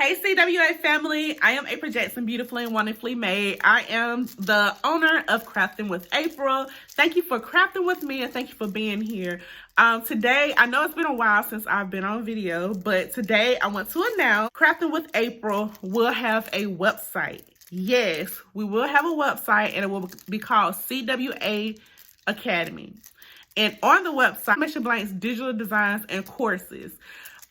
Hey CWA family, I am April Jackson, beautifully and wonderfully made. I am the owner of Crafting with April. Thank you for crafting with me and thank you for being here. Today, I know it's been a while since I've been on video, but today I want to announce Crafting with April will have a website. Yes, we will have a website and it will be called CWA Academy. And on the website, Sublimation blanks, digital designs, and courses.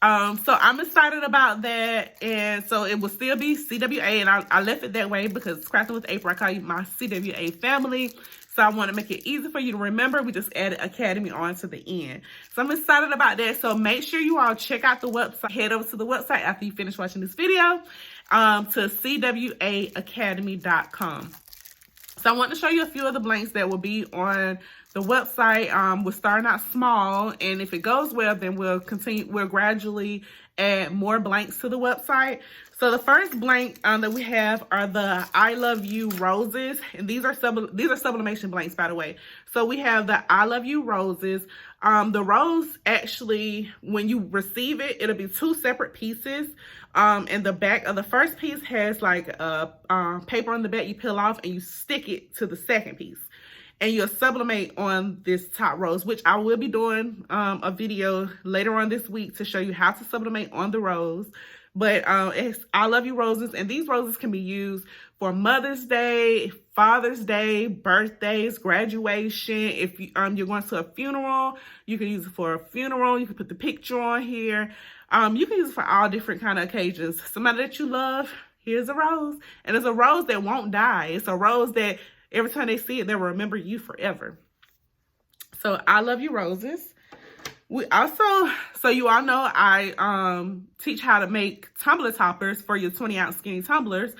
So I'm excited about that, and so it will still be CWA, and I left it that way because Crafting with April, I call you my CWA family, so I want to make it easy for you to remember. We just added Academy on to the end, so I'm excited about that. So make sure you all check out the website, head over to the website after you finish watching this video, to cwaacademy.com. So I want to show you a few of the blanks that will be on the website. We're starting out small, and if it goes well, then we'll gradually add more blanks to the website. So the first blank that we have are the I Love You roses, and these are sublimation blanks, by the way. So we have the I Love You roses. The rose, actually, when you receive it, it'll be two separate pieces. And the back of the first piece has like a paper on the back you peel off and you stick it to the second piece. And you'll sublimate on this top rose, which I will be doing a video later on this week to show you how to sublimate on the rose. But it's I Love You roses, and these roses can be used for Mother's Day, Father's Day, birthdays, graduation. If you, you're going to a funeral, you can use it for a funeral. You can put the picture on here. You can use it for all different kind of occasions. Somebody that you love, here's a rose. And it's a rose that won't die. It's a rose that every time they see it, they'll remember you forever. So I Love You roses. We also, so you all know, I teach how to make tumbler toppers for your 20-ounce skinny tumblers.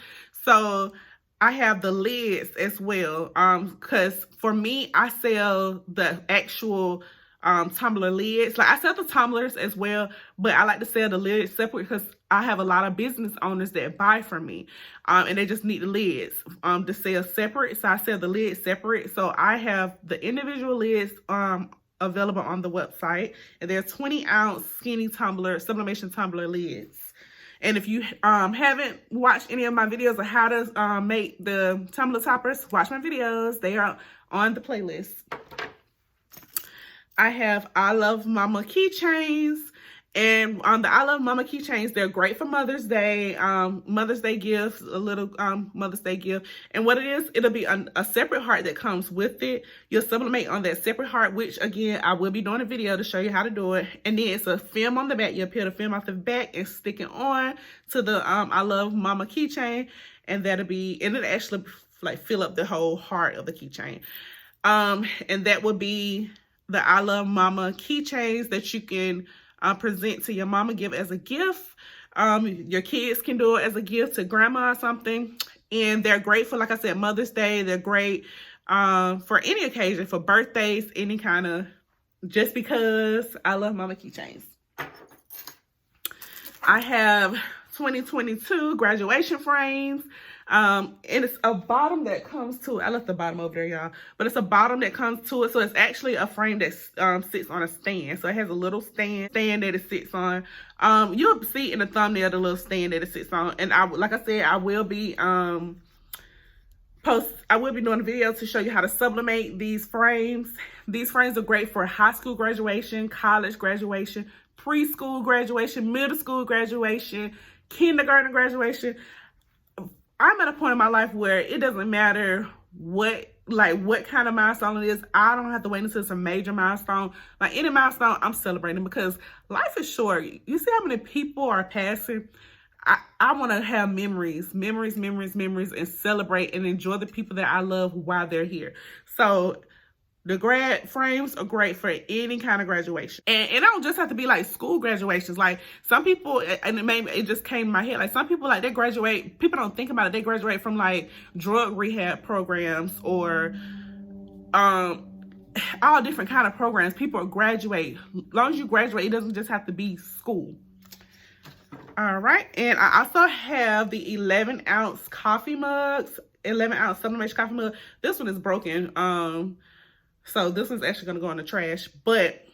So I have the lids as well. Because for me, I sell the actual tumbler lids. Like I sell the tumblers as well, but I like to sell the lids separate because I have a lot of business owners that buy from me, and they just need the lids to sell separate. So I sell the lids separate. So I have the individual lids available on the website, and they're 20-ounce skinny tumbler sublimation tumbler lids. And if you haven't watched any of my videos on how to make the tumbler toppers, watch my videos. They are on the playlist. I have I Love Mama keychains, and on the I Love Mama keychains, they're great for Mother's Day gifts, a little Mother's Day gift. And what it is, it'll be a separate heart that comes with it. You'll sublimate on that separate heart, which again, I will be doing a video to show you how to do it. And then it's a film on the back. You'll peel the film off the back and stick it on to the I Love Mama keychain, and that'll be, and it'll actually like fill up the whole heart of the keychain. And that would be the I Love Mama keychains that you can present to your mama, give as a gift. Your kids can do it as a gift to grandma or something. And they're great for, like I said, Mother's Day. They're great for any occasion, for birthdays, any kind of, just because I love Mama keychains. I have 2022 graduation frames. And it's a bottom that comes to it. I left the bottom over there, y'all. But it's a bottom that comes to it. So it's actually a frame that sits on a stand. So it has a little stand that it sits on. You'll see in the thumbnail the little stand that it sits on. And like I said, I will be doing a video to show you how to sublimate these frames. These frames are great for high school graduation, college graduation, preschool graduation, middle school graduation, kindergarten graduation. I'm at a point in my life where it doesn't matter what kind of milestone it is. I don't have to wait until it's a major milestone. Like any milestone, I'm celebrating because life is short. You see how many people are passing? I want to have memories, and celebrate and enjoy the people that I love while they're here. So the grad frames are great for any kind of graduation. And it don't just have to be like school graduations. Like some people, and it just came to my head, like some people, like they graduate, people don't think about it, they graduate from like drug rehab programs or all different kind of programs. People graduate. As long as you graduate, it doesn't just have to be school. All right, and I also have the 11-ounce coffee mugs, 11-ounce sublimation coffee mug. This one is broken. So this one's actually going to go in the trash, but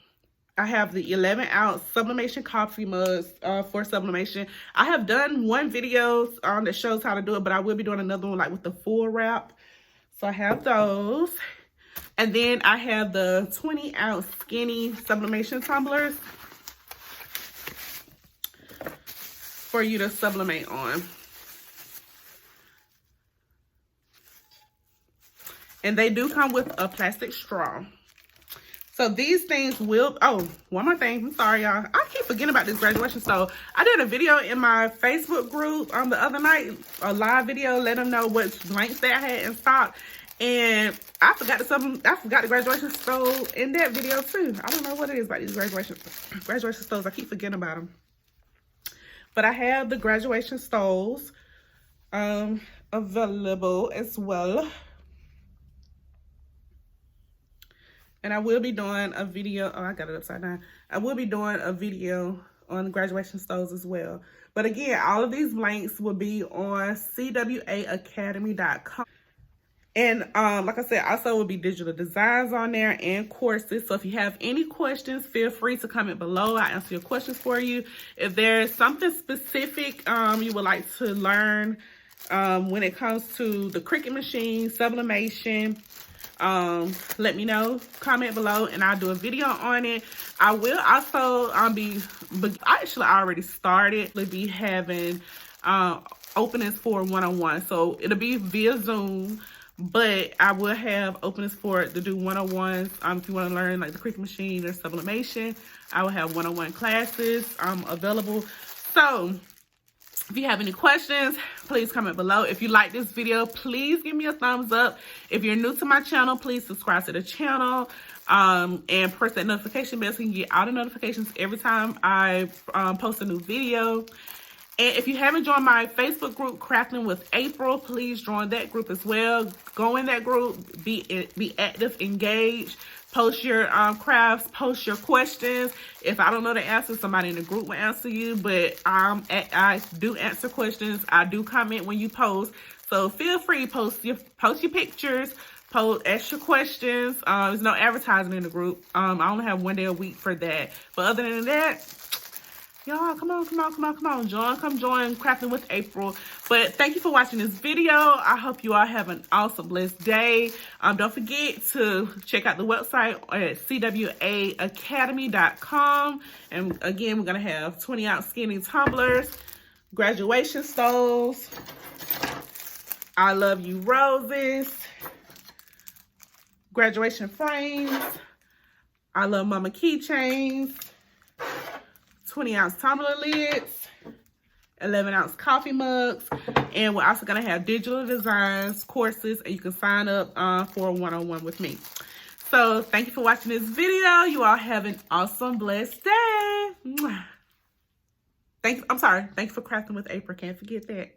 I have the 11-ounce sublimation coffee mugs for sublimation. I have done one video that shows how to do it, but I will be doing another one like with the full wrap. So I have those. And then I have the 20-ounce skinny sublimation tumblers for you to sublimate on. And they do come with a plastic straw. So these things will, oh, one more thing. I'm sorry, y'all. I keep forgetting about this graduation. So I did a video in my Facebook group the other night, a live video, let them know what blanks they had in stock. And I forgot the graduation stove in that video too. I don't know what it is about these graduation stoves. I keep forgetting about them. But I have the graduation stoves available as well. And I will be doing a video. Oh, I got it upside down. I will be doing a video on the graduation stoves as well. But again, all of these links will be on cwaacademy.com. And like I said, also will be digital designs on there and courses. So if you have any questions, feel free to comment below. I'll answer your questions for you. If there's something specific you would like to learn when it comes to the Cricut machine, sublimation, let me know, comment below, and I'll do a video on it. I will also actually I already started to be having openings for one-on-one. So it'll be via Zoom, but I will have openings for it to do one-on-ones. If you want to learn like the Cricut machine or sublimation, I will have one-on-one classes available. So if you have any questions, please comment below. If you like this video, please give me a thumbs up. If you're new to my channel, please subscribe to the channel and press that notification bell so you can get all the notifications every time I post a new video. And if you haven't joined my Facebook group, Crafting with April, please join that group as well. Go in that group, be active, engaged. Post your crafts, post your questions. If I don't know the answer, somebody in the group will answer you. But I do answer questions. I do comment when you post. So feel free, post your pictures, ask your questions. There's no advertisement in the group. I only have one day a week for that. But other than that, y'all, come on, come join Crafting with April. But thank you for watching this video. I hope you all have an awesome, blessed day. Don't forget to check out the website at cwaacademy.com. And again, we're going to have 20-ounce skinny tumblers, graduation stoves, I love you roses, graduation frames, I love mama keychains, 20-ounce tumbler lids, 11-ounce coffee mugs, and we're also going to have digital designs, courses, and you can sign up for a one-on-one with me. So thank you for watching this video. You all have an awesome, blessed day. Thank you for crafting with April. Can't forget that.